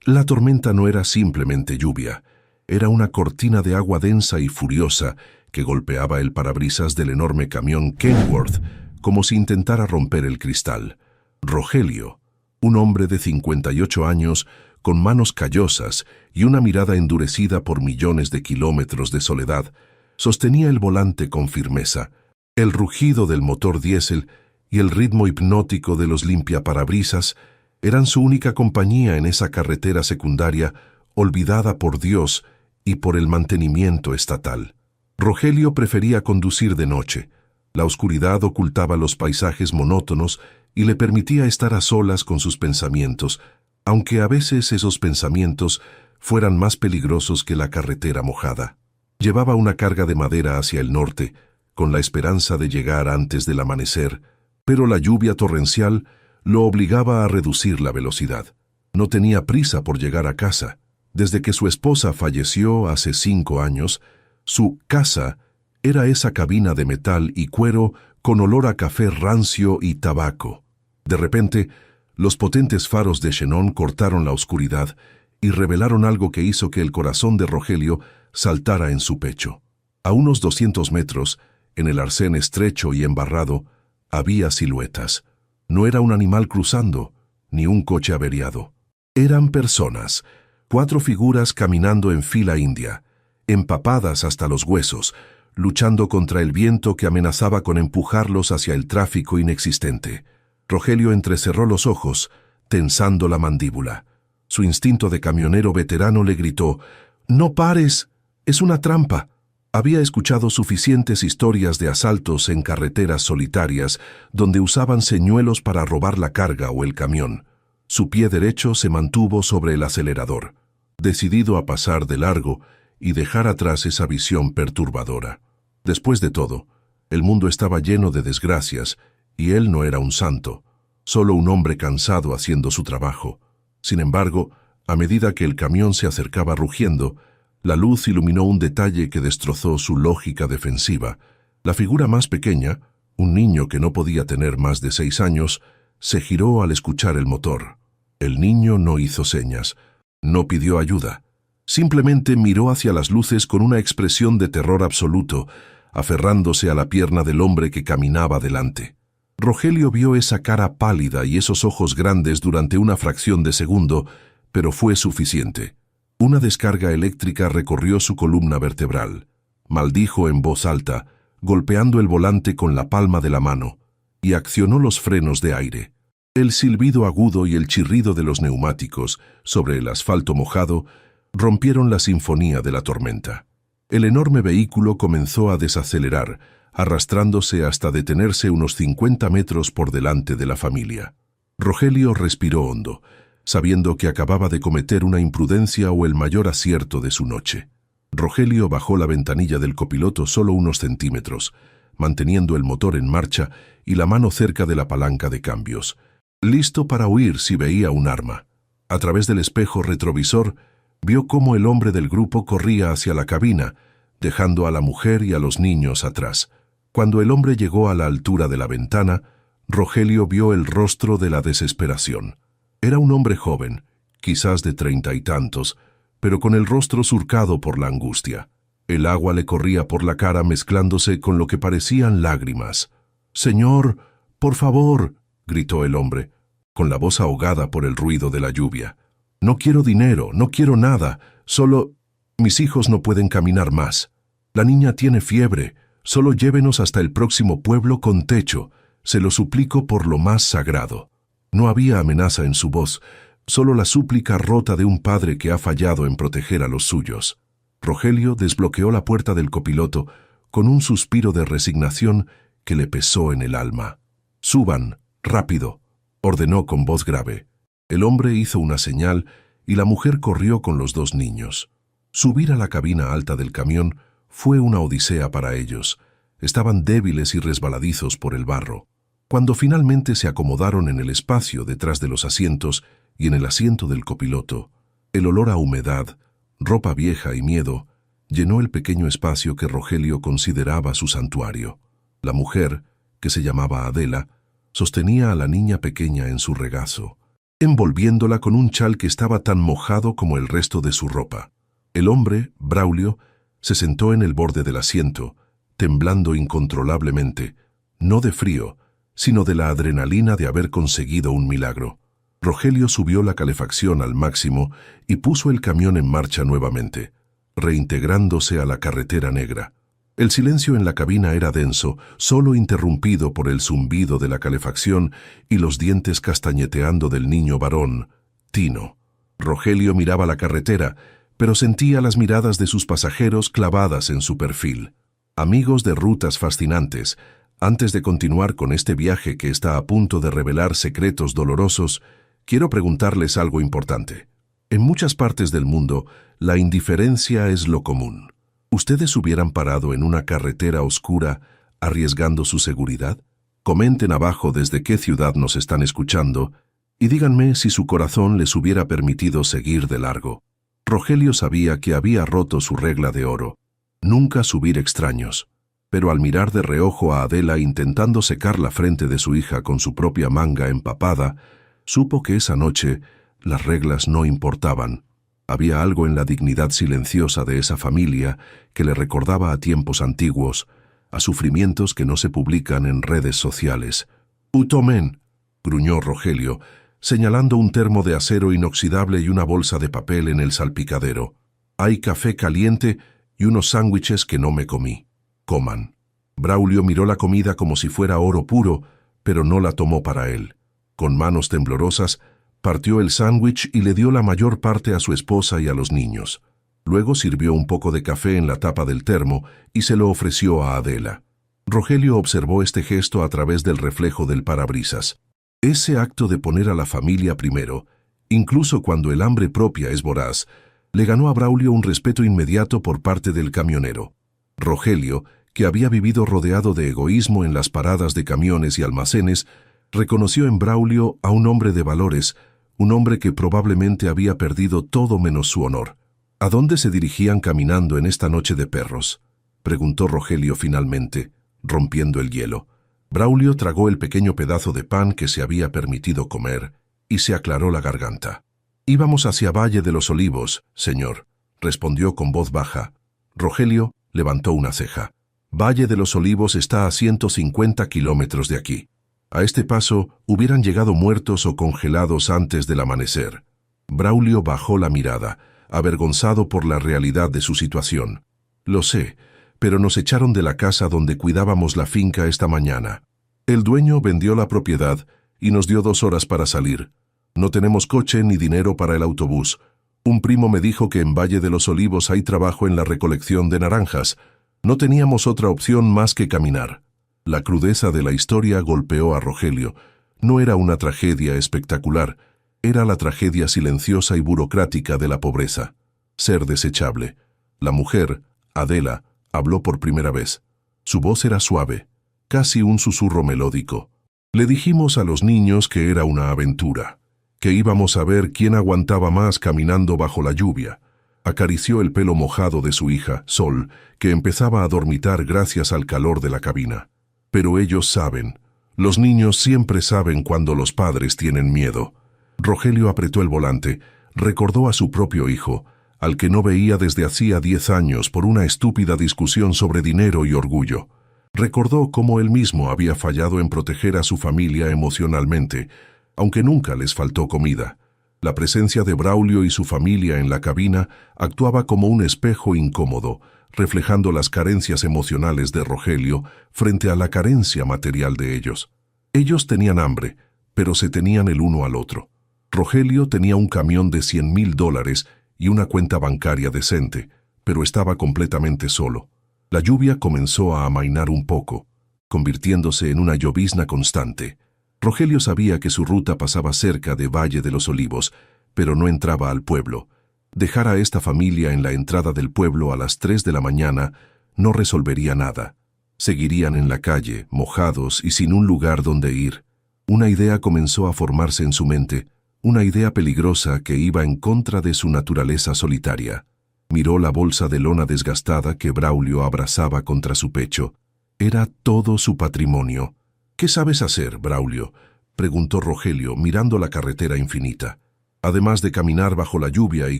La tormenta no era simplemente lluvia, era una cortina de agua densa y furiosa que golpeaba el parabrisas del enorme camión Kenworth como si intentara romper el cristal. Rogelio, un hombre de 58 años, con manos callosas y una mirada endurecida por millones de kilómetros de soledad, sostenía el volante con firmeza. El rugido del motor diésel y el ritmo hipnótico de los limpiaparabrisas eran su única compañía en esa carretera secundaria olvidada por Dios y por el mantenimiento estatal. Rogelio prefería conducir de noche. La oscuridad ocultaba los paisajes monótonos y le permitía estar a solas con sus pensamientos, aunque a veces esos pensamientos fueran más peligrosos que la carretera mojada. Llevaba una carga de madera hacia el norte, con la esperanza de llegar antes del amanecer, pero la lluvia torrencial lo obligaba a reducir la velocidad. No tenía prisa por llegar a casa. Desde que su esposa falleció hace 5 años, su casa era esa cabina de metal y cuero con olor a café rancio y tabaco. De repente, los potentes faros de xenón cortaron la oscuridad y revelaron algo que hizo que el corazón de Rogelio saltara en su pecho. A unos 200 metros, en el arcén estrecho y embarrado, había siluetas. No era un animal cruzando, ni un coche averiado. Eran personas, 4 figuras caminando en fila india, empapadas hasta los huesos, luchando contra el viento que amenazaba con empujarlos hacia el tráfico inexistente. Rogelio entrecerró los ojos, tensando la mandíbula. Su instinto de camionero veterano le gritó: «¡No pares! ¡Es una trampa!». Había escuchado suficientes historias de asaltos en carreteras solitarias donde usaban señuelos para robar la carga o el camión. Su pie derecho se mantuvo sobre el acelerador, decidido a pasar de largo y dejar atrás esa visión perturbadora. Después de todo, el mundo estaba lleno de desgracias y él no era un santo, solo un hombre cansado haciendo su trabajo. Sin embargo, a medida que el camión se acercaba rugiendo, la luz iluminó un detalle que destrozó su lógica defensiva. La figura más pequeña, un niño que no podía tener más de 6 años, se giró al escuchar el motor. El niño no hizo señas, no pidió ayuda. Simplemente miró hacia las luces con una expresión de terror absoluto, aferrándose a la pierna del hombre que caminaba delante. Rogelio vio esa cara pálida y esos ojos grandes durante una fracción de segundo, pero fue suficiente. Una descarga eléctrica recorrió su columna vertebral. Maldijo en voz alta, golpeando el volante con la palma de la mano, y accionó los frenos de aire. El silbido agudo y el chirrido de los neumáticos sobre el asfalto mojado rompieron la sinfonía de la tormenta. El enorme vehículo comenzó a desacelerar, arrastrándose hasta detenerse unos 50 metros por delante de la familia. Rogelio respiró hondo, sabiendo que acababa de cometer una imprudencia o el mayor acierto de su noche. Rogelio bajó la ventanilla del copiloto solo unos centímetros, manteniendo el motor en marcha y la mano cerca de la palanca de cambios, listo para huir si veía un arma. A través del espejo retrovisor, vio cómo el hombre del grupo corría hacia la cabina, dejando a la mujer y a los niños atrás. Cuando el hombre llegó a la altura de la ventana, Rogelio vio el rostro de la desesperación. Era un hombre joven, quizás de 30 y tantos, pero con el rostro surcado por la angustia. El agua le corría por la cara mezclándose con lo que parecían lágrimas. «Señor, por favor», gritó el hombre, con la voz ahogada por el ruido de la lluvia. «No quiero dinero, no quiero nada, solo... mis hijos no pueden caminar más. La niña tiene fiebre, solo llévenos hasta el próximo pueblo con techo, se lo suplico por lo más sagrado». No había amenaza en su voz, solo la súplica rota de un padre que ha fallado en proteger a los suyos. Rogelio desbloqueó la puerta del copiloto con un suspiro de resignación que le pesó en el alma. «Suban, rápido», ordenó con voz grave. El hombre hizo una señal y la mujer corrió con los 2 niños. Subir a la cabina alta del camión fue una odisea para ellos. Estaban débiles y resbaladizos por el barro. Cuando finalmente se acomodaron en el espacio detrás de los asientos y en el asiento del copiloto, el olor a humedad, ropa vieja y miedo llenó el pequeño espacio que Rogelio consideraba su santuario. La mujer, que se llamaba Adela, sostenía a la niña pequeña en su regazo. envolviéndola con un chal que estaba tan mojado como el resto de su ropa. El hombre, Braulio, se sentó en el borde del asiento, temblando incontrolablemente, no de frío, sino de la adrenalina de haber conseguido un milagro. Rogelio subió la calefacción al máximo y puso el camión en marcha nuevamente, reintegrándose a la carretera negra. El silencio en la cabina era denso, solo interrumpido por el zumbido de la calefacción y los dientes castañeteando del niño varón, Tino. Rogelio miraba la carretera, pero sentía las miradas de sus pasajeros clavadas en su perfil. Amigos de rutas fascinantes, antes de continuar con este viaje que está a punto de revelar secretos dolorosos, quiero preguntarles algo importante. En muchas partes del mundo, la indiferencia es lo común. ¿Ustedes hubieran parado en una carretera oscura arriesgando su seguridad? Comenten abajo desde qué ciudad nos están escuchando y díganme si su corazón les hubiera permitido seguir de largo. Rogelio sabía que había roto su regla de oro, nunca subir extraños, pero al mirar de reojo a Adela intentando secar la frente de su hija con su propia manga empapada, supo que esa noche las reglas no importaban. Había algo en la dignidad silenciosa de esa familia que le recordaba a tiempos antiguos, a sufrimientos que no se publican en redes sociales. «Utomen», gruñó Rogelio, señalando un termo de acero inoxidable y una bolsa de papel en el salpicadero. «Hay café caliente y unos sándwiches que no me comí. Coman». Braulio miró la comida como si fuera oro puro, pero no la tomó para él. Con manos temblorosas, partió el sándwich y le dio la mayor parte a su esposa y a los niños. Luego sirvió un poco de café en la tapa del termo y se lo ofreció a Adela. Rogelio observó este gesto a través del reflejo del parabrisas. Ese acto de poner a la familia primero, incluso cuando el hambre propia es voraz, le ganó a Braulio un respeto inmediato por parte del camionero. Rogelio, que había vivido rodeado de egoísmo en las paradas de camiones y almacenes, reconoció en Braulio a un hombre de valores, un hombre que probablemente había perdido todo menos su honor. ¿A dónde se dirigían caminando en esta noche de perros?, preguntó Rogelio finalmente, rompiendo el hielo. Braulio tragó el pequeño pedazo de pan que se había permitido comer y se aclaró la garganta. «Íbamos hacia Valle de los Olivos, señor», respondió con voz baja. Rogelio levantó una ceja. «Valle de los Olivos está a 150 kilómetros de aquí. A este paso hubieran llegado muertos o congelados antes del amanecer». Braulio bajó la mirada, avergonzado por la realidad de su situación. «Lo sé, pero nos echaron de la casa donde cuidábamos la finca esta mañana. El dueño vendió la propiedad y nos dio 2 horas para salir. No tenemos coche ni dinero para el autobús. Un primo me dijo que en Valle de los Olivos hay trabajo en la recolección de naranjas. No teníamos otra opción más que caminar». La crudeza de la historia golpeó a Rogelio. No era una tragedia espectacular, era la tragedia silenciosa y burocrática de la pobreza. Ser desechable. La mujer, Adela, habló por primera vez. Su voz era suave, casi un susurro melódico. Le dijimos a los niños que era una aventura, que íbamos a ver quién aguantaba más caminando bajo la lluvia. Acarició el pelo mojado de su hija, Sol, que empezaba a dormitar gracias al calor de la cabina. Pero ellos saben. Los niños siempre saben cuando los padres tienen miedo. Rogelio apretó el volante, recordó a su propio hijo, al que no veía desde hacía 10 años por una estúpida discusión sobre dinero y orgullo. Recordó cómo él mismo había fallado en proteger a su familia emocionalmente, aunque nunca les faltó comida. La presencia de Braulio y su familia en la cabina actuaba como un espejo incómodo, reflejando las carencias emocionales de Rogelio frente a la carencia material de ellos. Ellos tenían hambre, pero se tenían el uno al otro. Rogelio tenía un camión de $100,000 y una cuenta bancaria decente, pero estaba completamente solo. La lluvia comenzó a amainar un poco, convirtiéndose en una llovizna constante. Rogelio sabía que su ruta pasaba cerca de Valle de los Olivos, pero no entraba al pueblo. Dejar a esta familia en la entrada del pueblo a las 3 de la mañana no resolvería nada. Seguirían en la calle, mojados y sin un lugar donde ir. Una idea comenzó a formarse en su mente, una idea peligrosa que iba en contra de su naturaleza solitaria. Miró la bolsa de lona desgastada que Braulio abrazaba contra su pecho. Era todo su patrimonio. «¿Qué sabes hacer, Braulio?», preguntó Rogelio, mirando la carretera infinita. Además de caminar bajo la lluvia y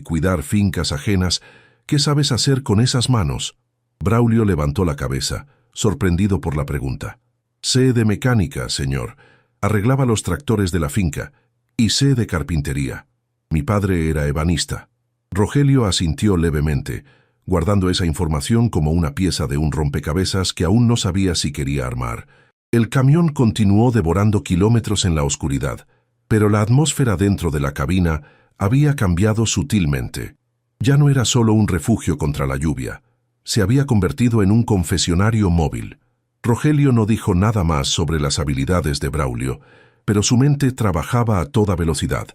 cuidar fincas ajenas, ¿qué sabes hacer con esas manos? Braulio levantó la cabeza, sorprendido por la pregunta. Sé de mecánica, señor. Arreglaba los tractores de la finca. Y sé de carpintería. Mi padre era ebanista. Rogelio asintió levemente, guardando esa información como una pieza de un rompecabezas que aún no sabía si quería armar. El camión continuó devorando kilómetros en la oscuridad, pero la atmósfera dentro de la cabina había cambiado sutilmente. Ya no era solo un refugio contra la lluvia. Se había convertido en un confesionario móvil. Rogelio no dijo nada más sobre las habilidades de Braulio, pero su mente trabajaba a toda velocidad,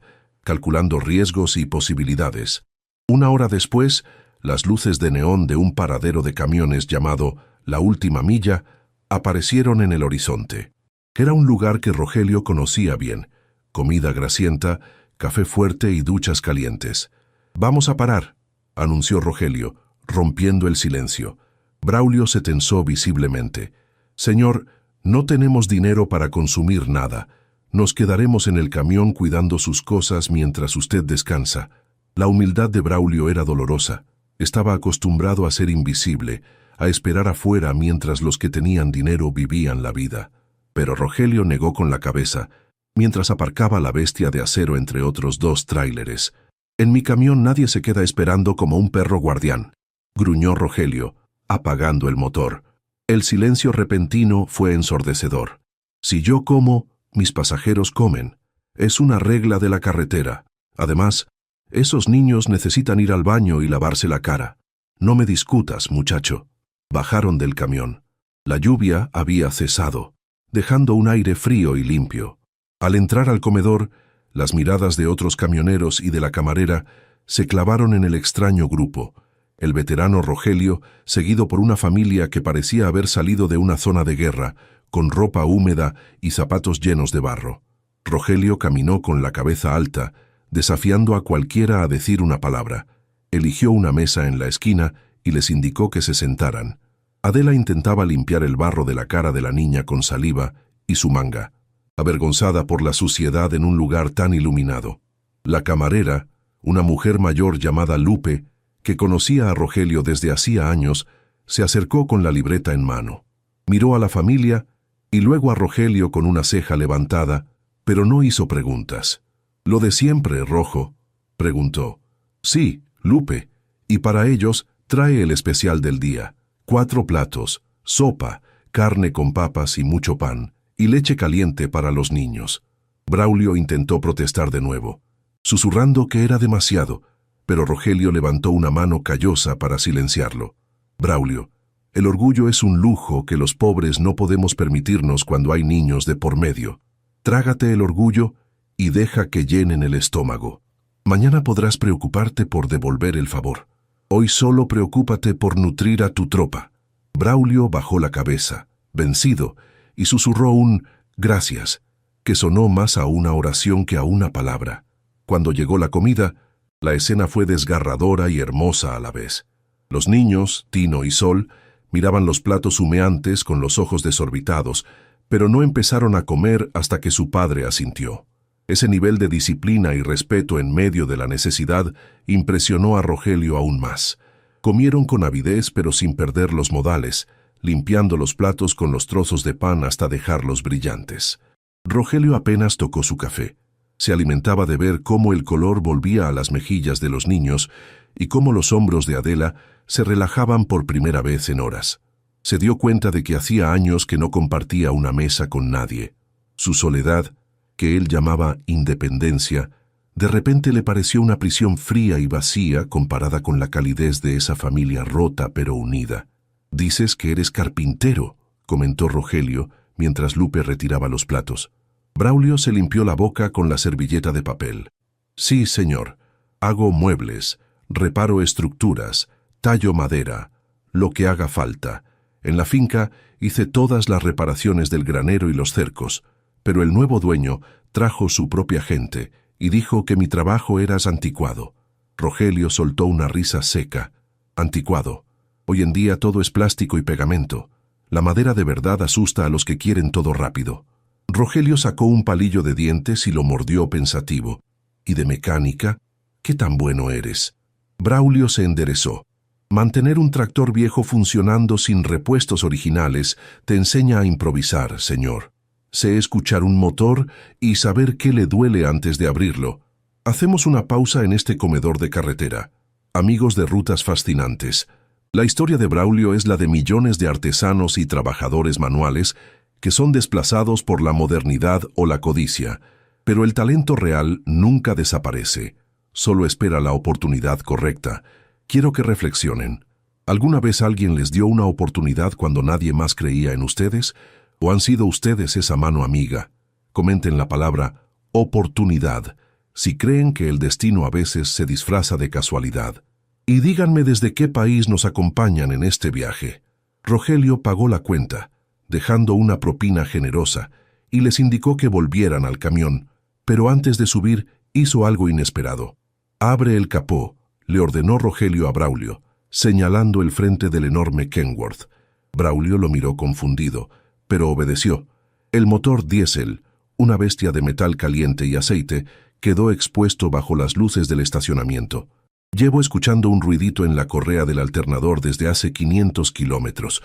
calculando riesgos y posibilidades. Una hora después, las luces de neón de un paradero de camiones llamado La Última Milla aparecieron en el horizonte. Era un lugar que Rogelio conocía bien: comida grasienta, café fuerte y duchas calientes. «Vamos a parar», anunció Rogelio, rompiendo el silencio. Braulio se tensó visiblemente. «Señor, no tenemos dinero para consumir nada. Nos quedaremos en el camión cuidando sus cosas mientras usted descansa». La humildad de Braulio era dolorosa. Estaba acostumbrado a ser invisible, a esperar afuera mientras los que tenían dinero vivían la vida. Pero Rogelio negó con la cabeza, mientras aparcaba la bestia de acero entre otros 2 tráileres. «En mi camión nadie se queda esperando como un perro guardián», gruñó Rogelio, apagando el motor. El silencio repentino fue ensordecedor. «Si yo como, mis pasajeros comen. Es una regla de la carretera. Además, esos niños necesitan ir al baño y lavarse la cara. No me discutas, muchacho». Bajaron del camión. La lluvia había cesado, dejando un aire frío y limpio. Al entrar al comedor, las miradas de otros camioneros y de la camarera se clavaron en el extraño grupo. El veterano Rogelio, seguido por una familia que parecía haber salido de una zona de guerra, con ropa húmeda y zapatos llenos de barro. Rogelio caminó con la cabeza alta, desafiando a cualquiera a decir una palabra. Eligió una mesa en la esquina y les indicó que se sentaran. Adela intentaba limpiar el barro de la cara de la niña con saliva y su manga, avergonzada por la suciedad en un lugar tan iluminado. La camarera, una mujer mayor llamada Lupe, que conocía a Rogelio desde hacía años, se acercó con la libreta en mano. Miró a la familia y luego a Rogelio con una ceja levantada, pero no hizo preguntas. «¿Lo de siempre, Rojo?», preguntó. «Sí, Lupe, y para ellos trae el especial del día. 4 platos, sopa, carne con papas y mucho pan, y leche caliente para los niños». Braulio intentó protestar de nuevo, susurrando que era demasiado, pero Rogelio levantó una mano callosa para silenciarlo. «Braulio, el orgullo es un lujo que los pobres no podemos permitirnos cuando hay niños de por medio. Trágate el orgullo y deja que llenen el estómago. Mañana podrás preocuparte por devolver el favor. Hoy solo preocúpate por nutrir a tu tropa». Braulio bajó la cabeza, vencido, y susurró un «gracias», que sonó más a una oración que a una palabra. Cuando llegó la comida, la escena fue desgarradora y hermosa a la vez. Los niños, Tino y Sol, miraban los platos humeantes con los ojos desorbitados, pero no empezaron a comer hasta que su padre asintió. Ese nivel de disciplina y respeto en medio de la necesidad impresionó a Rogelio aún más. Comieron con avidez pero sin perder los modales, limpiando los platos con los trozos de pan hasta dejarlos brillantes. Rogelio apenas tocó su café. Se alimentaba de ver cómo el color volvía a las mejillas de los niños y cómo los hombros de Adela se relajaban por primera vez en horas. Se dio cuenta de que hacía años que no compartía una mesa con nadie. Su soledad, que él llamaba independencia, de repente le pareció una prisión fría y vacía comparada con la calidez de esa familia rota pero unida. «Dices que eres carpintero», comentó Rogelio, mientras Lupe retiraba los platos. Braulio se limpió la boca con la servilleta de papel. «Sí, señor. Hago muebles, reparo estructuras, tallo madera, lo que haga falta. En la finca hice todas las reparaciones del granero y los cercos, pero el nuevo dueño trajo su propia gente y dijo que mi trabajo era anticuado». Rogelio soltó una risa seca. «Anticuado. Hoy en día todo es plástico y pegamento. La madera de verdad asusta a los que quieren todo rápido». Rogelio sacó un palillo de dientes y lo mordió pensativo. ¿Y de mecánica? ¿Qué tan bueno eres? Braulio se enderezó. Mantener un tractor viejo funcionando sin repuestos originales te enseña a improvisar, señor. Sé escuchar un motor y saber qué le duele antes de abrirlo. Hacemos una pausa en este comedor de carretera. Amigos de Rutas Fascinantes, la historia de Braulio es la de millones de artesanos y trabajadores manuales que son desplazados por la modernidad o la codicia, pero el talento real nunca desaparece, solo espera la oportunidad correcta. Quiero que reflexionen. ¿Alguna vez alguien les dio una oportunidad cuando nadie más creía en ustedes? ¿O han sido ustedes esa mano amiga? Comenten la palabra oportunidad si creen que el destino a veces se disfraza de casualidad. Y díganme desde qué país nos acompañan en este viaje. Rogelio pagó la cuenta, dejando una propina generosa, y les indicó que volvieran al camión, pero antes de subir hizo algo inesperado. «Abre el capó», le ordenó Rogelio a Braulio, señalando el frente del enorme Kenworth. Braulio lo miró confundido, pero obedeció. El motor diésel, una bestia de metal caliente y aceite, quedó expuesto bajo las luces del estacionamiento. Llevo escuchando un ruidito en la correa del alternador desde hace 500 kilómetros.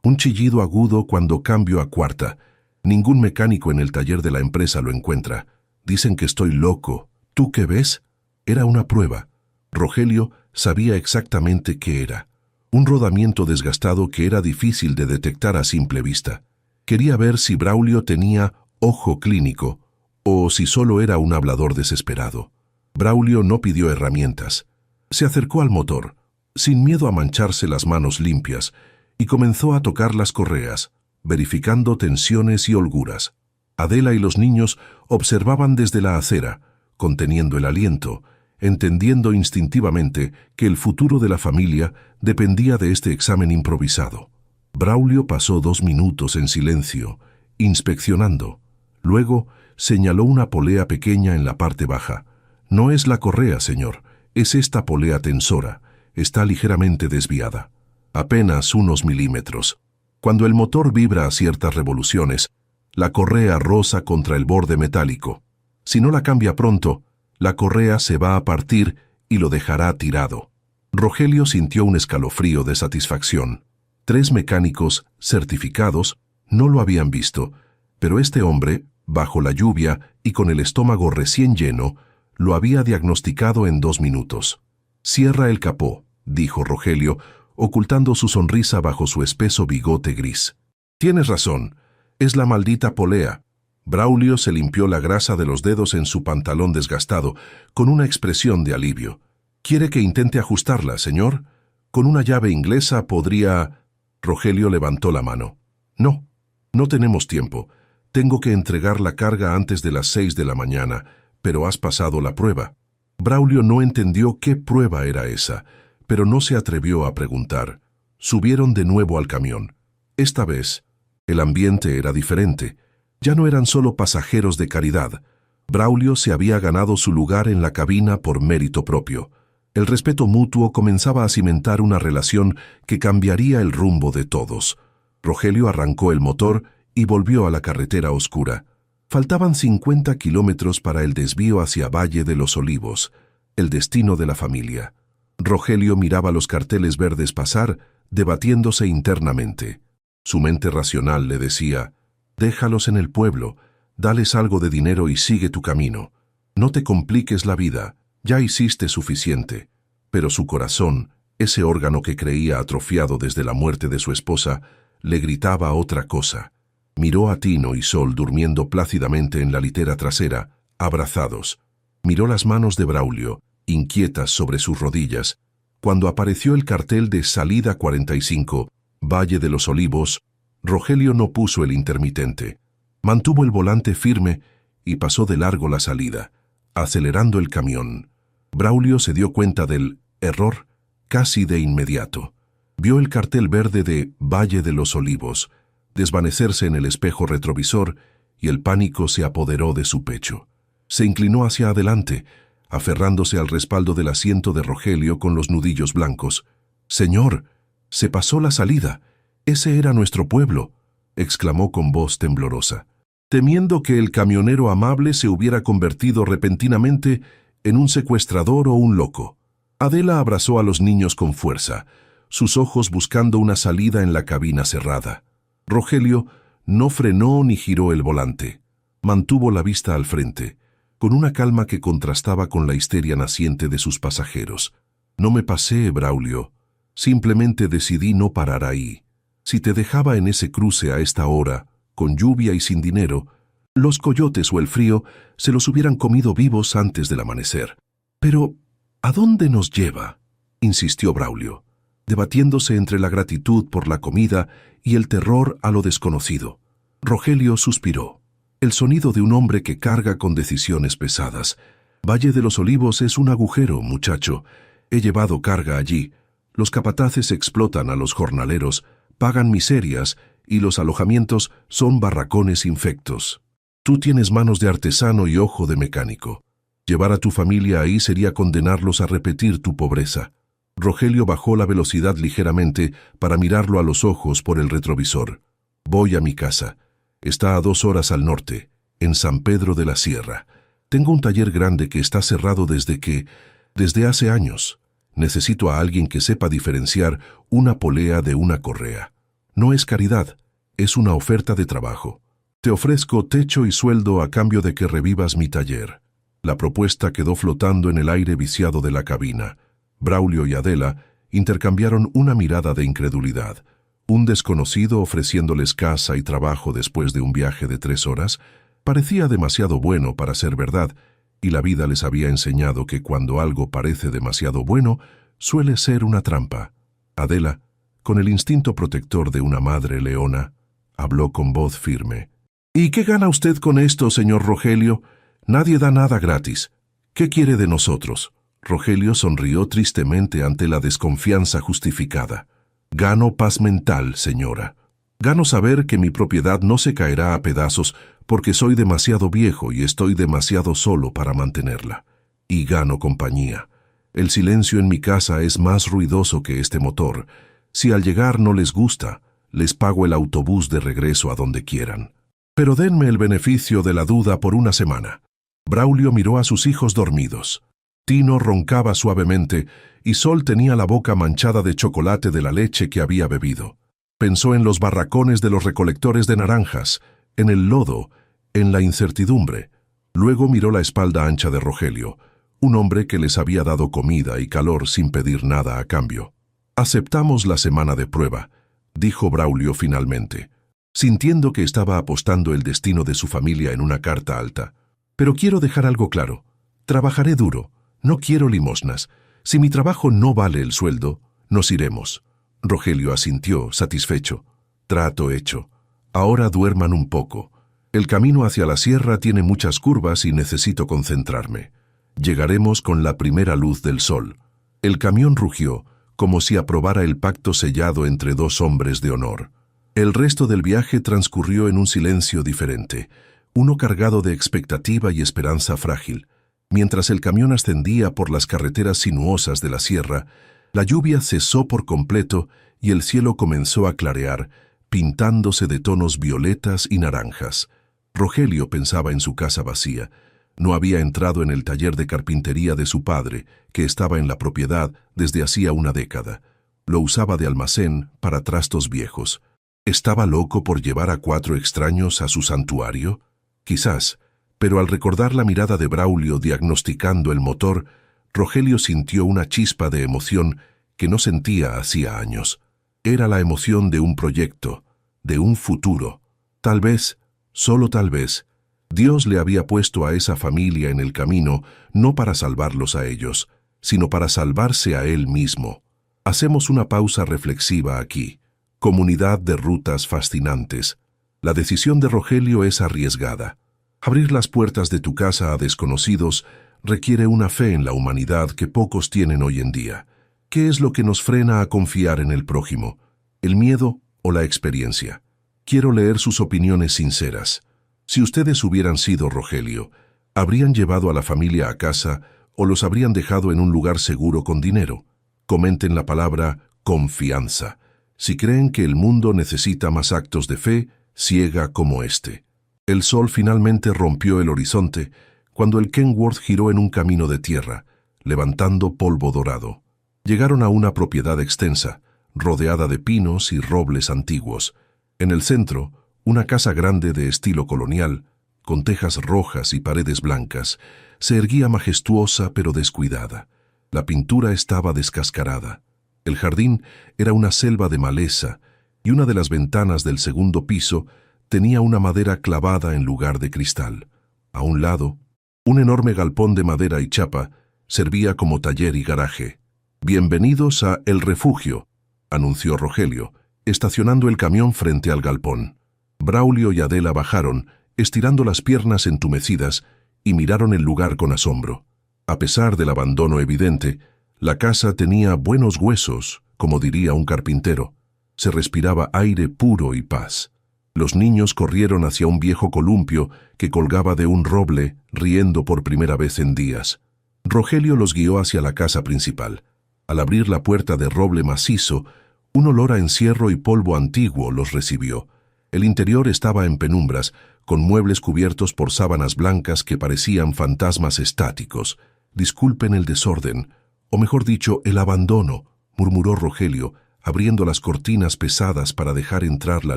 Un chillido agudo cuando cambio a cuarta. Ningún mecánico en el taller de la empresa lo encuentra. Dicen que estoy loco. ¿Tú qué ves? Era una prueba. Rogelio sabía exactamente qué era. Un rodamiento desgastado que era difícil de detectar a simple vista. Quería ver si Braulio tenía ojo clínico o si solo era un hablador desesperado. Braulio no pidió herramientas. Se acercó al motor, sin miedo a mancharse las manos limpias, y comenzó a tocar las correas, verificando tensiones y holguras. Adela y los niños observaban desde la acera, conteniendo el aliento, entendiendo instintivamente que el futuro de la familia dependía de este examen improvisado. Braulio pasó 2 minutos en silencio, inspeccionando. Luego señaló una polea pequeña en la parte baja. «No es la correa, señor, es esta polea tensora. Está ligeramente desviada. Apenas unos milímetros. Cuando el motor vibra a ciertas revoluciones, la correa roza contra el borde metálico. Si no la cambia pronto, la correa se va a partir y lo dejará tirado». Rogelio sintió un escalofrío de satisfacción. 3 mecánicos certificados no lo habían visto, pero este hombre, bajo la lluvia y con el estómago recién lleno, lo había diagnosticado en 2 minutos. «Cierra el capó», dijo Rogelio, ocultando su sonrisa bajo su espeso bigote gris. «Tienes razón, es la maldita polea». Braulio se limpió la grasa de los dedos en su pantalón desgastado, con una expresión de alivio. «¿Quiere que intente ajustarla, señor? Con una llave inglesa podría...» Rogelio levantó la mano. «No, no tenemos tiempo. Tengo que entregar la carga antes de las 6 de la mañana, pero has pasado la prueba». Braulio no entendió qué prueba era esa, pero no se atrevió a preguntar. Subieron de nuevo al camión. Esta vez, el ambiente era diferente. Ya no eran solo pasajeros de caridad. Braulio se había ganado su lugar en la cabina por mérito propio. El respeto mutuo comenzaba a cimentar una relación que cambiaría el rumbo de todos. Rogelio arrancó el motor y volvió a la carretera oscura. Faltaban 50 kilómetros para el desvío hacia Valle de los Olivos, el destino de la familia. Rogelio miraba los carteles verdes pasar, debatiéndose internamente. Su mente racional le decía: «Déjalos en el pueblo, dales algo de dinero y sigue tu camino. No te compliques la vida, ya hiciste suficiente». Pero su corazón, ese órgano que creía atrofiado desde la muerte de su esposa, le gritaba otra cosa. Miró a Tino y Sol durmiendo plácidamente en la litera trasera, abrazados. Miró las manos de Braulio, inquietas sobre sus rodillas. Cuando apareció el cartel de Salida 45, Valle de los Olivos, Rogelio no puso el intermitente. Mantuvo el volante firme y pasó de largo la salida, acelerando el camión. Braulio se dio cuenta del error casi de inmediato. Vio el cartel verde de Valle de los Olivos desvanecerse en el espejo retrovisor y el pánico se apoderó de su pecho. Se inclinó hacia adelante, aferrándose al respaldo del asiento de Rogelio con los nudillos blancos. «Señor, se pasó la salida. Ese era nuestro pueblo», exclamó con voz temblorosa. temiendo que el camionero amable se hubiera convertido repentinamente en un secuestrador o un loco. Adela abrazó a los niños con fuerza, sus ojos buscando una salida en la cabina cerrada. Rogelio no frenó ni giró el volante. Mantuvo la vista al frente, con una calma que contrastaba con la histeria naciente de sus pasajeros. No me pasé, Braulio. Simplemente decidí no parar ahí. Si te dejaba en ese cruce a esta hora, con lluvia y sin dinero, los coyotes o el frío se los hubieran comido vivos antes del amanecer. Pero, ¿a dónde nos lleva?, insistió Braulio, debatiéndose entre la gratitud por la comida y el terror a lo desconocido. Rogelio suspiró. El sonido de un hombre que carga con decisiones pesadas. Valle de los Olivos es un agujero, muchacho. He llevado carga allí. Los capataces explotan a los jornaleros, pagan miserias y los alojamientos son barracones infectos. Tú tienes manos de artesano y ojo de mecánico. Llevar a tu familia ahí sería condenarlos a repetir tu pobreza. Rogelio bajó la velocidad ligeramente para mirarlo a los ojos por el retrovisor. Voy a mi casa. Está a 2 horas al norte, en San Pedro de la Sierra. Tengo un taller grande que está cerrado desde hace años. Necesito a alguien que sepa diferenciar una polea de una correa. No es caridad, es una oferta de trabajo. Te ofrezco techo y sueldo a cambio de que revivas mi taller. La propuesta quedó flotando en el aire viciado de la cabina. Braulio y Adela intercambiaron una mirada de incredulidad. Un desconocido ofreciéndoles casa y trabajo después de un viaje de 3 horas parecía demasiado bueno para ser verdad, y la vida les había enseñado que cuando algo parece demasiado bueno, suele ser una trampa. Adela, con el instinto protector de una madre leona, habló con voz firme. ¿Y qué gana usted con esto, señor Rogelio? Nadie da nada gratis. ¿Qué quiere de nosotros? Rogelio sonrió tristemente ante la desconfianza justificada. Gano paz mental, señora. Gano saber que mi propiedad no se caerá a pedazos porque soy demasiado viejo y estoy demasiado solo para mantenerla. Y gano compañía. El silencio en mi casa es más ruidoso que este motor. Si al llegar no les gusta, les pago el autobús de regreso a donde quieran. Pero denme el beneficio de la duda por una semana. Braulio miró a sus hijos dormidos. Tino roncaba suavemente y Sol tenía la boca manchada de chocolate de la leche que había bebido. Pensó en los barracones de los recolectores de naranjas, en el lodo, en la incertidumbre. Luego miró la espalda ancha de Rogelio, un hombre que les había dado comida y calor sin pedir nada a cambio. Aceptamos la semana de prueba, dijo Braulio finalmente, sintiendo que estaba apostando el destino de su familia en una carta alta. Pero quiero dejar algo claro. Trabajaré duro. No quiero limosnas. Si mi trabajo no vale el sueldo, nos iremos. Rogelio asintió, satisfecho. Trato hecho. Ahora duerman un poco. El camino hacia la sierra tiene muchas curvas y necesito concentrarme. Llegaremos con la primera luz del sol. El camión rugió, como si aprobara el pacto sellado entre 2 hombres de honor. El resto del viaje transcurrió en un silencio diferente, uno cargado de expectativa y esperanza frágil. Mientras el camión ascendía por las carreteras sinuosas de la sierra, la lluvia cesó por completo y el cielo comenzó a clarear, pintándose de tonos violetas y naranjas. Rogelio pensaba en su casa vacía. No había entrado en el taller de carpintería de su padre, que estaba en la propiedad desde hacía una década. Lo usaba de almacén para trastos viejos. ¿Estaba loco por llevar a 4 extraños a su santuario? Quizás, pero al recordar la mirada de Braulio diagnosticando el motor, Rogelio sintió una chispa de emoción que no sentía hacía años. Era la emoción de un proyecto, de un futuro. Tal vez, solo tal vez, Dios le había puesto a esa familia en el camino no para salvarlos a ellos, sino para salvarse a él mismo. Hacemos una pausa reflexiva aquí. Comunidad de rutas fascinantes. La decisión de Rogelio es arriesgada. Abrir las puertas de tu casa a desconocidos requiere una fe en la humanidad que pocos tienen hoy en día. ¿Qué es lo que nos frena a confiar en el prójimo? ¿El miedo o la experiencia? Quiero leer sus opiniones sinceras. Si ustedes hubieran sido Rogelio, ¿habrían llevado a la familia a casa o los habrían dejado en un lugar seguro con dinero? Comenten la palabra confianza. Si creen que el mundo necesita más actos de fe ciega como este. El sol finalmente rompió el horizonte cuando el Kenworth giró en un camino de tierra, levantando polvo dorado. Llegaron a una propiedad extensa, rodeada de pinos y robles antiguos. En el centro, una casa grande de estilo colonial, con tejas rojas y paredes blancas, se erguía majestuosa pero descuidada. La pintura estaba descascarada. El jardín era una selva de maleza y una de las ventanas del segundo piso tenía una madera clavada en lugar de cristal. A un lado, un enorme galpón de madera y chapa servía como taller y garaje. «Bienvenidos a El Refugio», anunció Rogelio, estacionando el camión frente al galpón. Braulio y Adela bajaron, estirando las piernas entumecidas, y miraron el lugar con asombro. A pesar del abandono evidente, la casa tenía buenos huesos, como diría un carpintero. Se respiraba aire puro y paz. Los niños corrieron hacia un viejo columpio que colgaba de un roble, riendo por primera vez en días. Rogelio los guió hacia la casa principal. Al abrir la puerta de roble macizo, un olor a encierro y polvo antiguo los recibió. El interior estaba en penumbras, con muebles cubiertos por sábanas blancas que parecían fantasmas estáticos. «Disculpen el desorden, o mejor dicho, el abandono», murmuró Rogelio, abriendo las cortinas pesadas para dejar entrar la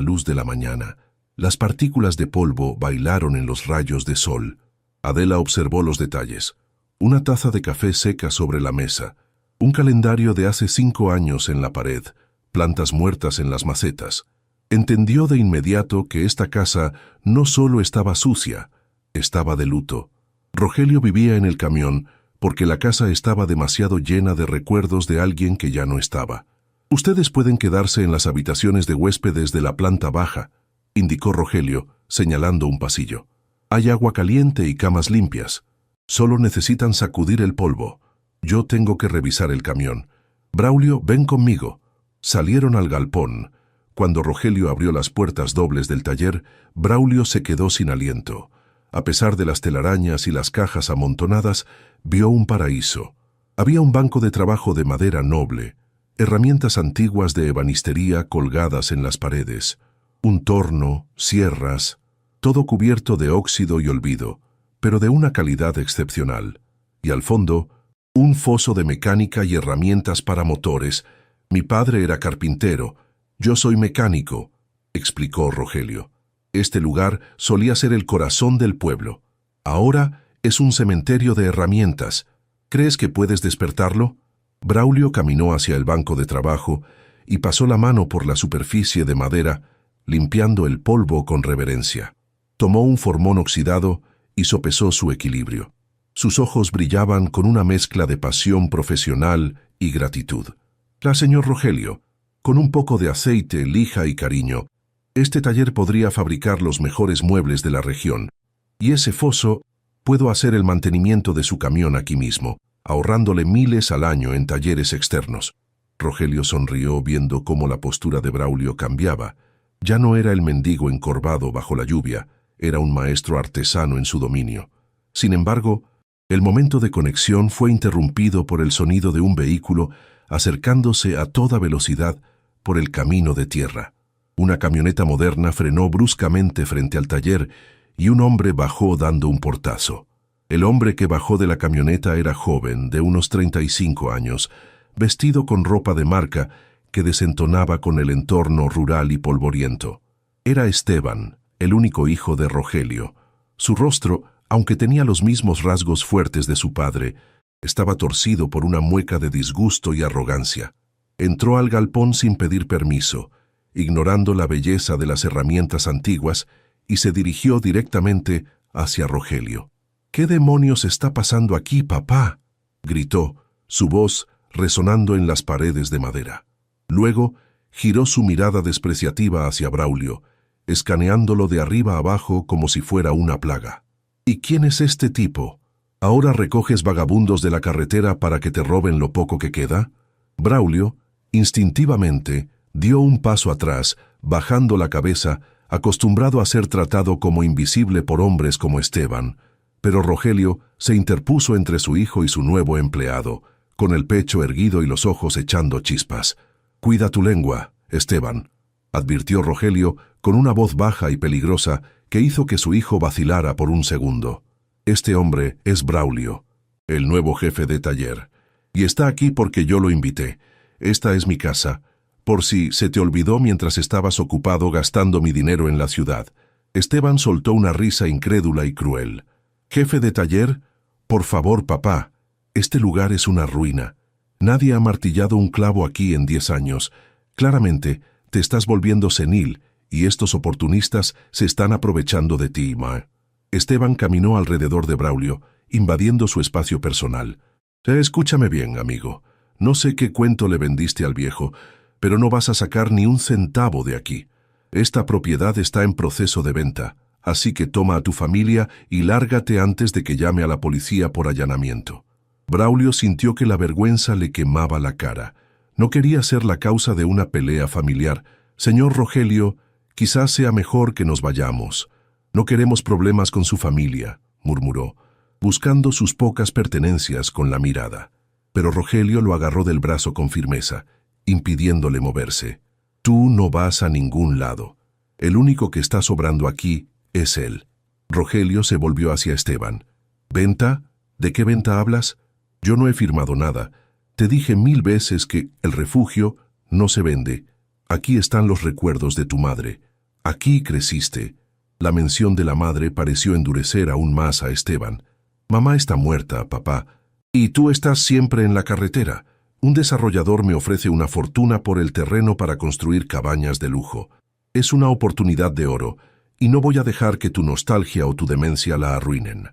luz de la mañana. Las partículas de polvo bailaron en los rayos de sol. Adela observó los detalles. Una taza de café seca sobre la mesa, un calendario de hace 5 años en la pared, plantas muertas en las macetas. Entendió de inmediato que esta casa no solo estaba sucia, estaba de luto. Rogelio vivía en el camión porque la casa estaba demasiado llena de recuerdos de alguien que ya no estaba. «Ustedes pueden quedarse en las habitaciones de huéspedes de la planta baja», indicó Rogelio, señalando un pasillo. «Hay agua caliente y camas limpias. Solo necesitan sacudir el polvo. Yo tengo que revisar el camión. Braulio, ven conmigo». Salieron al galpón. Cuando Rogelio abrió las puertas dobles del taller, Braulio se quedó sin aliento. A pesar de las telarañas y las cajas amontonadas, vio un paraíso. Había un banco de trabajo de madera noble, herramientas antiguas de ebanistería colgadas en las paredes, un torno, sierras, todo cubierto de óxido y olvido, pero de una calidad excepcional. Y al fondo, un foso de mecánica y herramientas para motores. «Mi padre era carpintero. Yo soy mecánico», explicó Rogelio. «Este lugar solía ser el corazón del pueblo. Ahora es un cementerio de herramientas. ¿Crees que puedes despertarlo?» Braulio caminó hacia el banco de trabajo y pasó la mano por la superficie de madera, limpiando el polvo con reverencia. Tomó un formón oxidado y sopesó su equilibrio. Sus ojos brillaban con una mezcla de pasión profesional y gratitud. «Señor Rogelio, con un poco de aceite, lija y cariño, este taller podría fabricar los mejores muebles de la región. Y ese foso, puedo hacer el mantenimiento de su camión aquí mismo, ahorrándole miles al año en talleres externos». Rogelio sonrió viendo cómo la postura de Braulio cambiaba. Ya no era el mendigo encorvado bajo la lluvia, era un maestro artesano en su dominio. Sin embargo, el momento de conexión fue interrumpido por el sonido de un vehículo acercándose a toda velocidad por el camino de tierra. Una camioneta moderna frenó bruscamente frente al taller y un hombre bajó dando un portazo. El hombre que bajó de la camioneta era joven, de unos 35 años, vestido con ropa de marca que desentonaba con el entorno rural y polvoriento. Era Esteban, el único hijo de Rogelio. Su rostro, aunque tenía los mismos rasgos fuertes de su padre, estaba torcido por una mueca de disgusto y arrogancia. Entró al galpón sin pedir permiso, ignorando la belleza de las herramientas antiguas, y se dirigió directamente hacia Rogelio. «¿Qué demonios está pasando aquí, papá?», gritó, su voz resonando en las paredes de madera. Luego, giró su mirada despreciativa hacia Braulio, escaneándolo de arriba abajo como si fuera una plaga. «¿Y quién es este tipo? ¿Ahora recoges vagabundos de la carretera para que te roben lo poco que queda?» Braulio, instintivamente, dio un paso atrás, bajando la cabeza, acostumbrado a ser tratado como invisible por hombres como Esteban. Pero Rogelio se interpuso entre su hijo y su nuevo empleado, con el pecho erguido y los ojos echando chispas. «Cuida tu lengua, Esteban», advirtió Rogelio con una voz baja y peligrosa que hizo que su hijo vacilara por un segundo. Este hombre es Braulio, el nuevo jefe de taller, y está aquí porque yo lo invité. Esta es mi casa, por si se te olvidó mientras estabas ocupado gastando mi dinero en la ciudad. Esteban soltó una risa incrédula y cruel. «¿Jefe de taller? Por favor, papá, este lugar es una ruina. Nadie ha martillado un clavo aquí en 10 años. Claramente, te estás volviendo senil, y estos oportunistas se están aprovechando de ti, ma». Esteban caminó alrededor de Braulio, invadiendo su espacio personal. «Escúchame bien, amigo. No sé qué cuento le vendiste al viejo, pero no vas a sacar ni un centavo de aquí. Esta propiedad está en proceso de venta, así que toma a tu familia y lárgate antes de que llame a la policía por allanamiento». Braulio sintió que la vergüenza le quemaba la cara. No quería ser la causa de una pelea familiar. «Señor Rogelio, quizás sea mejor que nos vayamos. No queremos problemas con su familia», murmuró, buscando sus pocas pertenencias con la mirada. Pero Rogelio lo agarró del brazo con firmeza, impidiéndole moverse. «Tú no vas a ningún lado. El único que está sobrando aquí es él». Rogelio se volvió hacia Esteban. «¿Venta? ¿De qué venta hablas? Yo no he firmado nada. Te dije 1000 veces que el refugio no se vende. Aquí están los recuerdos de tu madre. Aquí creciste». La mención de la madre pareció endurecer aún más a Esteban. «Mamá está muerta, papá. Y tú estás siempre en la carretera. Un desarrollador me ofrece una fortuna por el terreno para construir cabañas de lujo. Es una oportunidad de oro, y no voy a dejar que tu nostalgia o tu demencia la arruinen».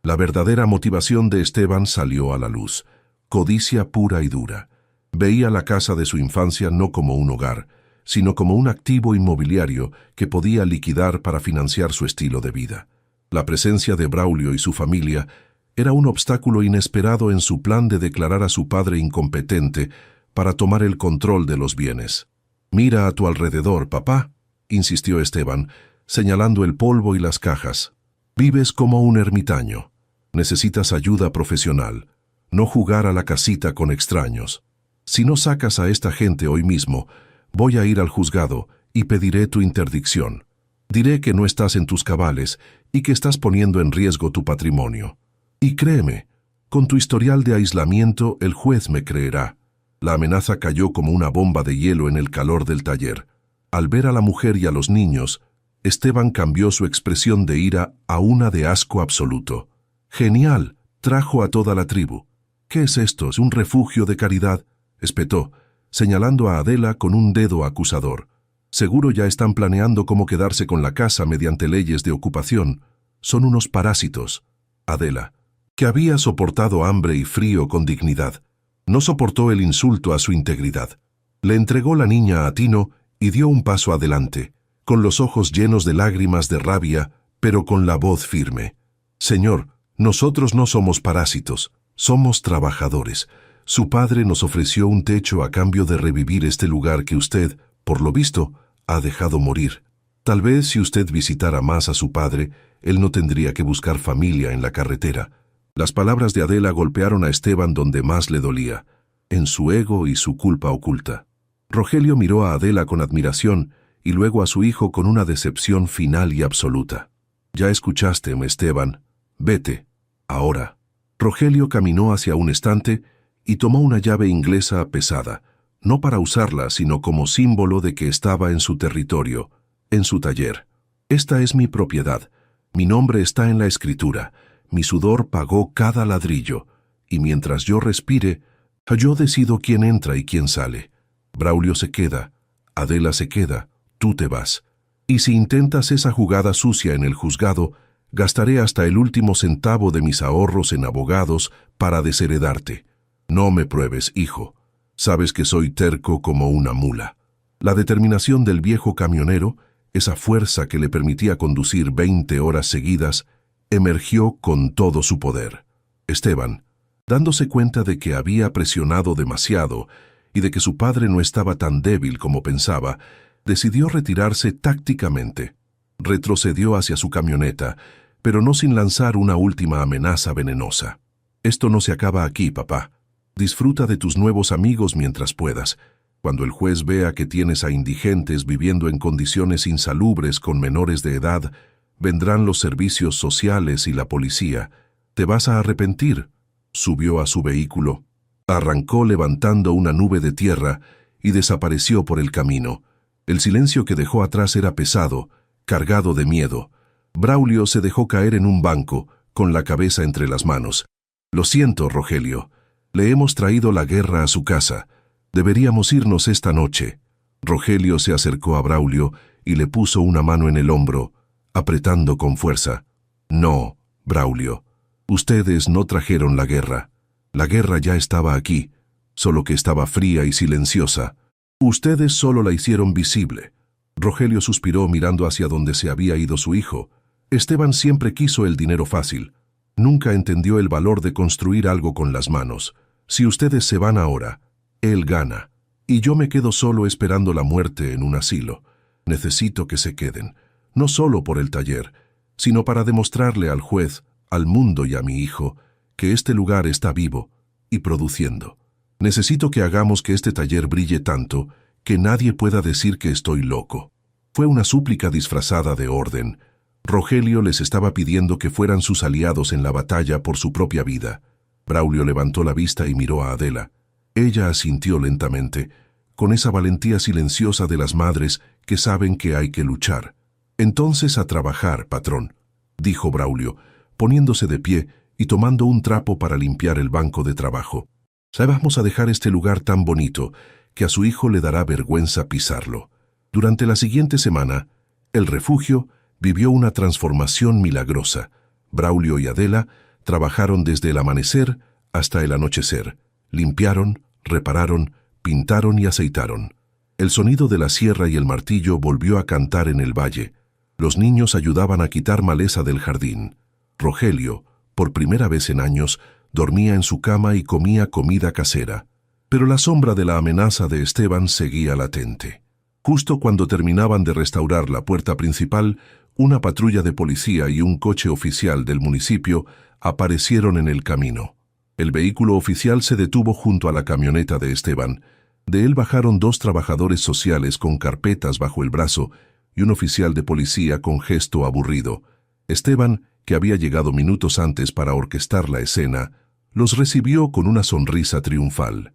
La verdadera motivación de Esteban salió a la luz. Codicia pura y dura. Veía la casa de su infancia no como un hogar, sino como un activo inmobiliario que podía liquidar para financiar su estilo de vida. La presencia de Braulio y su familia era un obstáculo inesperado en su plan de declarar a su padre incompetente para tomar el control de los bienes. «Mira a tu alrededor, papá», insistió Esteban, señalando el polvo y las cajas. «Vives como un ermitaño. Necesitas ayuda profesional, no jugar a la casita con extraños. Si no sacas a esta gente hoy mismo, voy a ir al juzgado y pediré tu interdicción. Diré que no estás en tus cabales y que estás poniendo en riesgo tu patrimonio. Y créeme, con tu historial de aislamiento el juez me creerá». La amenaza cayó como una bomba de hielo en el calor del taller. Al ver a la mujer y a los niños, Esteban cambió su expresión de ira a una de asco absoluto. «Genial», trajo a toda la tribu. «¿Qué es esto? ¿Es un refugio de caridad?», espetó, señalando a Adela con un dedo acusador. «Seguro ya están planeando cómo quedarse con la casa mediante leyes de ocupación. Son unos parásitos». Adela, que había soportado hambre y frío con dignidad, no soportó el insulto a su integridad. Le entregó la niña a Tino y dio un paso adelante, con los ojos llenos de lágrimas de rabia, pero con la voz firme. «Señor, nosotros no somos parásitos, somos trabajadores. Su padre nos ofreció un techo a cambio de revivir este lugar que usted, por lo visto, ha dejado morir. Tal vez si usted visitara más a su padre, él no tendría que buscar familia en la carretera». Las palabras de Adela golpearon a Esteban donde más le dolía, en su ego y su culpa oculta. Rogelio miró a Adela con admiración y luego a su hijo con una decepción final y absoluta. «Ya escuchaste, Esteban. Vete. Ahora». Rogelio caminó hacia un estante y tomó una llave inglesa pesada, no para usarla, sino como símbolo de que estaba en su territorio, en su taller. «Esta es mi propiedad. Mi nombre está en la escritura. Mi sudor pagó cada ladrillo, y mientras yo respire, yo decido quién entra y quién sale. Braulio se queda, Adela se queda, tú te vas. Y si intentas esa jugada sucia en el juzgado, gastaré hasta el último centavo de mis ahorros en abogados para desheredarte. No me pruebes, hijo. Sabes que soy terco como una mula». La determinación del viejo camionero, esa fuerza que le permitía conducir 20 horas seguidas, emergió con todo su poder. Esteban, dándose cuenta de que había presionado demasiado y de que su padre no estaba tan débil como pensaba, decidió retirarse tácticamente. Retrocedió hacia su camioneta, pero no sin lanzar una última amenaza venenosa. «Esto no se acaba aquí, papá. Disfruta de tus nuevos amigos mientras puedas. Cuando el juez vea que tienes a indigentes viviendo en condiciones insalubres con menores de edad, Vendrán los servicios sociales y la policía. Te vas a arrepentir. Subió a su vehículo. Arrancó levantando una nube de tierra y desapareció por el camino. El silencio que dejó atrás era pesado, cargado de miedo. Braulio se dejó caer en un banco, con la cabeza entre las manos. Lo siento, Rogelio. Le hemos traído la guerra a su casa. Deberíamos irnos esta noche. Rogelio se acercó a Braulio y le puso una mano en el hombro, apretando con fuerza. No, Braulio. Ustedes no trajeron la guerra. La guerra ya estaba aquí, solo que estaba fría y silenciosa. Ustedes solo la hicieron visible. Rogelio suspiró mirando hacia donde se había ido su hijo. Esteban siempre quiso el dinero fácil. Nunca entendió el valor de construir algo con las manos. Si ustedes se van ahora, él gana. Y yo me quedo solo esperando la muerte en un asilo. Necesito que se queden, no solo por el taller, sino para demostrarle al juez, al mundo y a mi hijo, que este lugar está vivo y produciendo. Necesito que hagamos que este taller brille tanto que nadie pueda decir que estoy loco. Fue una súplica disfrazada de orden. Rogelio les estaba pidiendo que fueran sus aliados en la batalla por su propia vida. Braulio levantó la vista y miró a Adela. Ella asintió lentamente, con esa valentía silenciosa de las madres que saben que hay que luchar. Entonces a trabajar, patrón, dijo Braulio, poniéndose de pie y tomando un trapo para limpiar el banco de trabajo. Vamos a dejar este lugar tan bonito que a su hijo le dará vergüenza pisarlo. Durante la siguiente semana, el refugio vivió una transformación milagrosa. Braulio y Adela trabajaron desde el amanecer hasta el anochecer. Limpiaron, repararon, pintaron y aceitaron. El sonido de la sierra y el martillo volvió a cantar en el valle. Los niños ayudaban a quitar maleza del jardín. Rogelio, por primera vez en años, dormía en su cama y comía comida casera. Pero la sombra de la amenaza de Esteban seguía latente. Justo cuando terminaban de restaurar la puerta principal, una patrulla de policía y un coche oficial del municipio aparecieron en el camino. El vehículo oficial se detuvo junto a la camioneta de Esteban. De él bajaron 2 trabajadores sociales con carpetas bajo el brazo y un oficial de policía con gesto aburrido. Esteban, que había llegado minutos antes para orquestar la escena, los recibió con una sonrisa triunfal.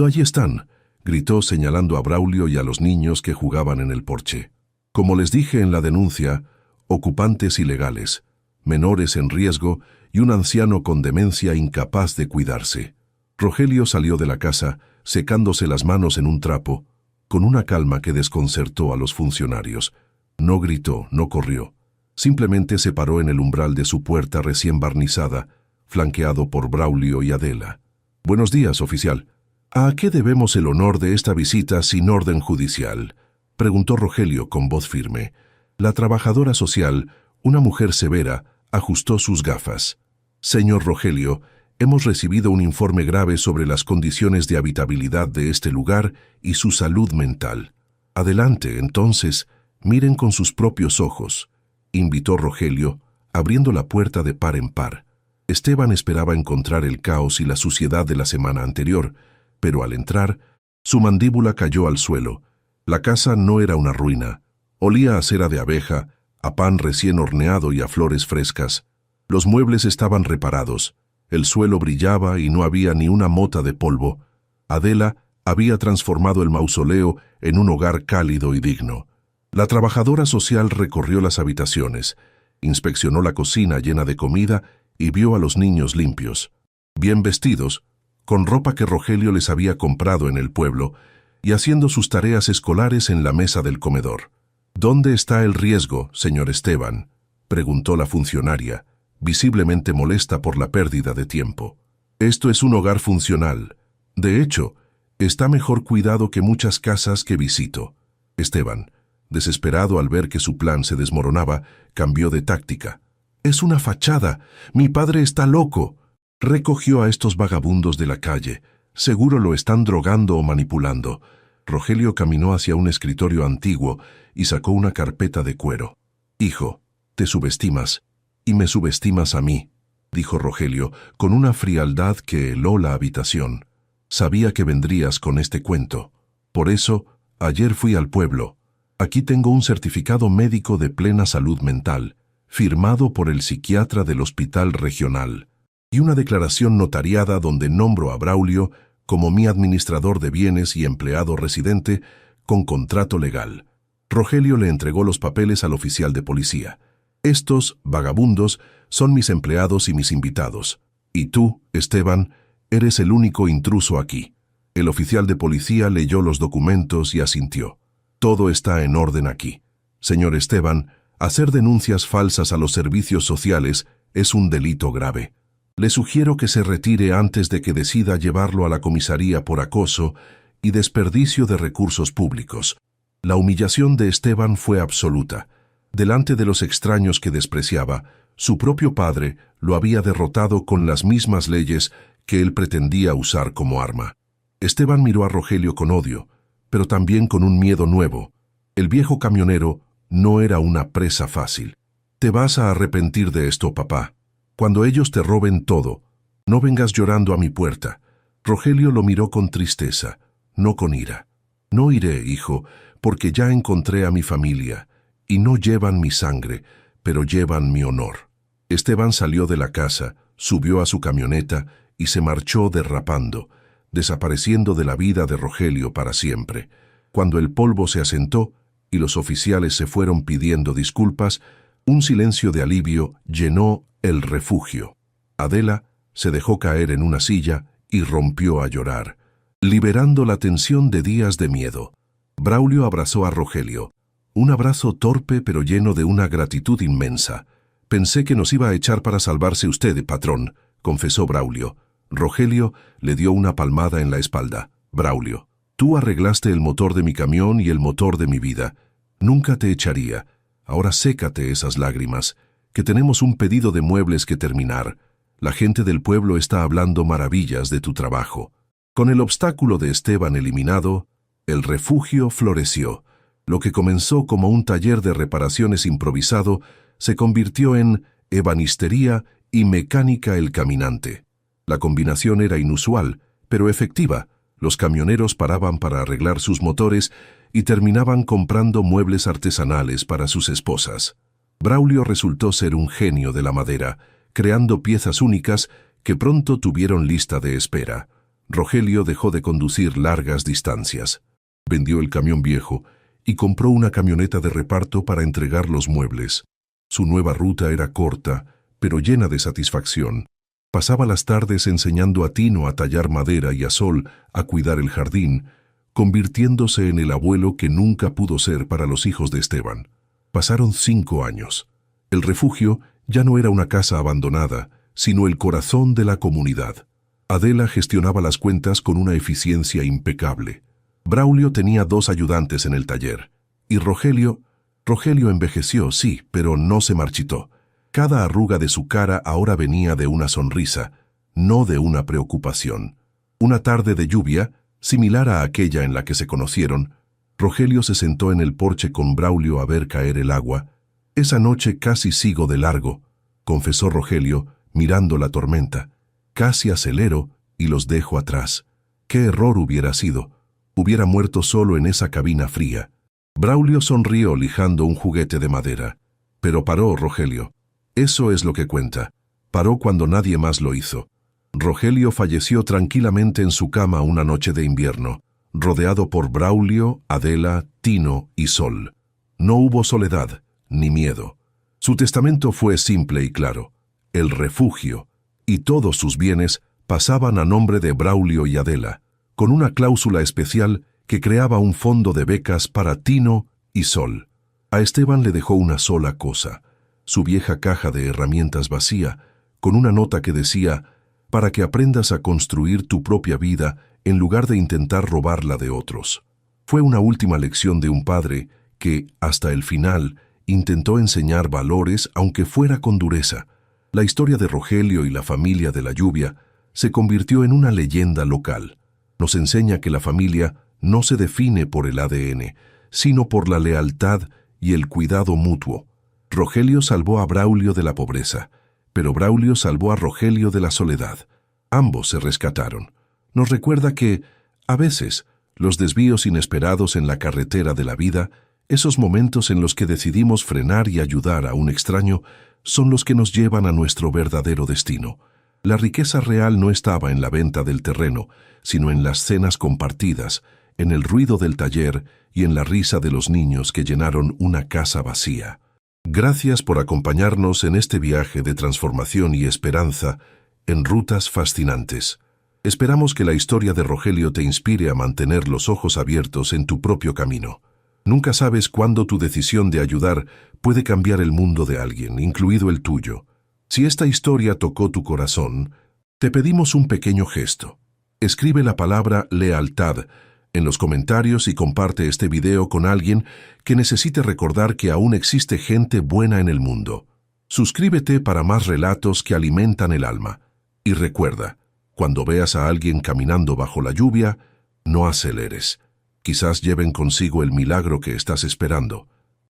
«Allí están», gritó señalando a Braulio y a los niños que jugaban en el porche. Como les dije en la denuncia, ocupantes ilegales, menores en riesgo y un anciano con demencia incapaz de cuidarse. Rogelio salió de la casa, secándose las manos en un trapo, con una calma que desconcertó a los funcionarios. No gritó, no corrió. Simplemente se paró en el umbral de su puerta recién barnizada, flanqueado por Braulio y Adela. «Buenos días, oficial. ¿A qué debemos el honor de esta visita sin orden judicial?», preguntó Rogelio con voz firme. La trabajadora social, una mujer severa, ajustó sus gafas. «Señor Rogelio, hemos recibido un informe grave sobre las condiciones de habitabilidad de este lugar y su salud mental. Adelante, entonces, miren con sus propios ojos», invitó Rogelio, abriendo la puerta de par en par. Esteban esperaba encontrar el caos y la suciedad de la semana anterior, pero al entrar, su mandíbula cayó al suelo. La casa no era una ruina. Olía a cera de abeja, a pan recién horneado y a flores frescas. Los muebles estaban reparados. El suelo brillaba y no había ni una mota de polvo. Adela había transformado el mausoleo en un hogar cálido y digno. La trabajadora social recorrió las habitaciones, inspeccionó la cocina llena de comida y vio a los niños limpios, bien vestidos, con ropa que Rogelio les había comprado en el pueblo, y haciendo sus tareas escolares en la mesa del comedor. «¿Dónde está el riesgo, señor Esteban?», preguntó la funcionaria, visiblemente molesta por la pérdida de tiempo. «Esto es un hogar funcional. De hecho, está mejor cuidado que muchas casas que visito». Esteban, desesperado al ver que su plan se desmoronaba, cambió de táctica. «Es una fachada. Mi padre está loco». Recogió a estos vagabundos de la calle. Seguro lo están drogando o manipulando. Rogelio caminó hacia un escritorio antiguo y sacó una carpeta de cuero. «Hijo, te subestimas, y me subestimas a mí», dijo Rogelio, con una frialdad que heló la habitación. «Sabía que vendrías con este cuento. Por eso, ayer fui al pueblo. Aquí tengo un certificado médico de plena salud mental. firmado por el psiquiatra del hospital regional, y una declaración notariada donde nombro a Braulio como mi administrador de bienes y empleado residente con contrato legal. Rogelio le entregó los papeles al oficial de policía. Estos, vagabundos, son mis empleados y mis invitados. Y tú, Esteban, eres el único intruso aquí. El oficial de policía leyó los documentos y asintió. Todo está en orden aquí. Señor Esteban, hacer denuncias falsas a los servicios sociales es un delito grave. Le sugiero que se retire antes de que decida llevarlo a la comisaría por acoso y desperdicio de recursos públicos. La humillación de Esteban fue absoluta. Delante de los extraños que despreciaba, su propio padre lo había derrotado con las mismas leyes que él pretendía usar como arma. Esteban miró a Rogelio con odio, pero también con un miedo nuevo. El viejo camionero no era una presa fácil. Te vas a arrepentir de esto, papá. Cuando ellos te roben todo, no vengas llorando a mi puerta. Rogelio lo miró con tristeza, no con ira. No iré, hijo, porque ya encontré a mi familia, y no llevan mi sangre, pero llevan mi honor. Esteban salió de la casa, subió a su camioneta y se marchó derrapando, desapareciendo de la vida de Rogelio para siempre. Cuando el polvo se asentó y los oficiales se fueron pidiendo disculpas, un silencio de alivio llenó el refugio. Adela se dejó caer en una silla y rompió a llorar, liberando la tensión de días de miedo. Braulio abrazó a Rogelio. Un abrazo torpe pero lleno de una gratitud inmensa. Pensé que nos iba a echar para salvarse usted, patrón, confesó Braulio. Rogelio le dio una palmada en la espalda. Braulio, tú arreglaste el motor de mi camión y el motor de mi vida. Nunca te echaría. Ahora sécate esas lágrimas, que tenemos un pedido de muebles que terminar. La gente del pueblo está hablando maravillas de tu trabajo. Con el obstáculo de Esteban eliminado, el refugio floreció. Lo que comenzó como un taller de reparaciones improvisado se convirtió en ebanistería y mecánica El Caminante. La combinación era inusual, pero efectiva. Los camioneros paraban para arreglar sus motores y terminaban comprando muebles artesanales para sus esposas. Braulio resultó ser un genio de la madera, creando piezas únicas que pronto tuvieron lista de espera. Rogelio dejó de conducir largas distancias. Vendió el camión viejo y compró una camioneta de reparto para entregar los muebles. Su nueva ruta era corta, pero llena de satisfacción. Pasaba las tardes enseñando a Tino a tallar madera y a Sol a cuidar el jardín, convirtiéndose en el abuelo que nunca pudo ser para los hijos de Esteban. Pasaron 5 años. El refugio ya no era una casa abandonada, sino el corazón de la comunidad. Adela gestionaba las cuentas con una eficiencia impecable. Braulio tenía 2 ayudantes en el taller. Y Rogelio envejeció, sí, pero no se marchitó. Cada arruga de su cara ahora venía de una sonrisa, no de una preocupación. Una tarde de lluvia, similar a aquella en la que se conocieron, Rogelio se sentó en el porche con Braulio a ver caer el agua. Esa noche casi sigo de largo, confesó Rogelio, mirando la tormenta. Casi acelero y los dejo atrás. ¡Qué error hubiera sido! Hubiera muerto solo en esa cabina fría. Braulio sonrió lijando un juguete de madera. Pero paró, Rogelio. Eso es lo que cuenta. Paró cuando nadie más lo hizo. Rogelio falleció tranquilamente en su cama una noche de invierno, rodeado por Braulio, Adela, Tino y Sol. No hubo soledad, ni miedo. Su testamento fue simple y claro. El refugio y todos sus bienes pasaban a nombre de Braulio y Adela, con una cláusula especial que creaba un fondo de becas para Tino y Sol. A Esteban le dejó una sola cosa, su vieja caja de herramientas vacía, con una nota que decía, para que aprendas a construir tu propia vida en lugar de intentar robarla de otros. Fue una última lección de un padre que, hasta el final, intentó enseñar valores aunque fuera con dureza. La historia de Rogelio y la familia de la lluvia se convirtió en una leyenda local. Nos enseña que la familia no se define por el ADN, sino por la lealtad y el cuidado mutuo. Rogelio salvó a Braulio de la pobreza, pero Braulio salvó a Rogelio de la soledad. Ambos se rescataron. Nos recuerda que, a veces, los desvíos inesperados en la carretera de la vida Esos momentos en los que decidimos frenar y ayudar a un extraño son los que nos llevan a nuestro verdadero destino. La riqueza real no estaba en la venta del terreno, sino en las cenas compartidas, en el ruido del taller y en la risa de los niños que llenaron una casa vacía. Gracias por acompañarnos en este viaje de transformación y esperanza en rutas fascinantes. Esperamos que la historia de Rogelio te inspire a mantener los ojos abiertos en tu propio camino. Nunca sabes cuándo tu decisión de ayudar puede cambiar el mundo de alguien, incluido el tuyo. Si esta historia tocó tu corazón, te pedimos un pequeño gesto. Escribe la palabra lealtad en los comentarios y comparte este video con alguien que necesite recordar que aún existe gente buena en el mundo. Suscríbete para más relatos que alimentan el alma. Y recuerda, cuando veas a alguien caminando bajo la lluvia, no aceleres. Quizás lleven consigo el milagro que estás esperando.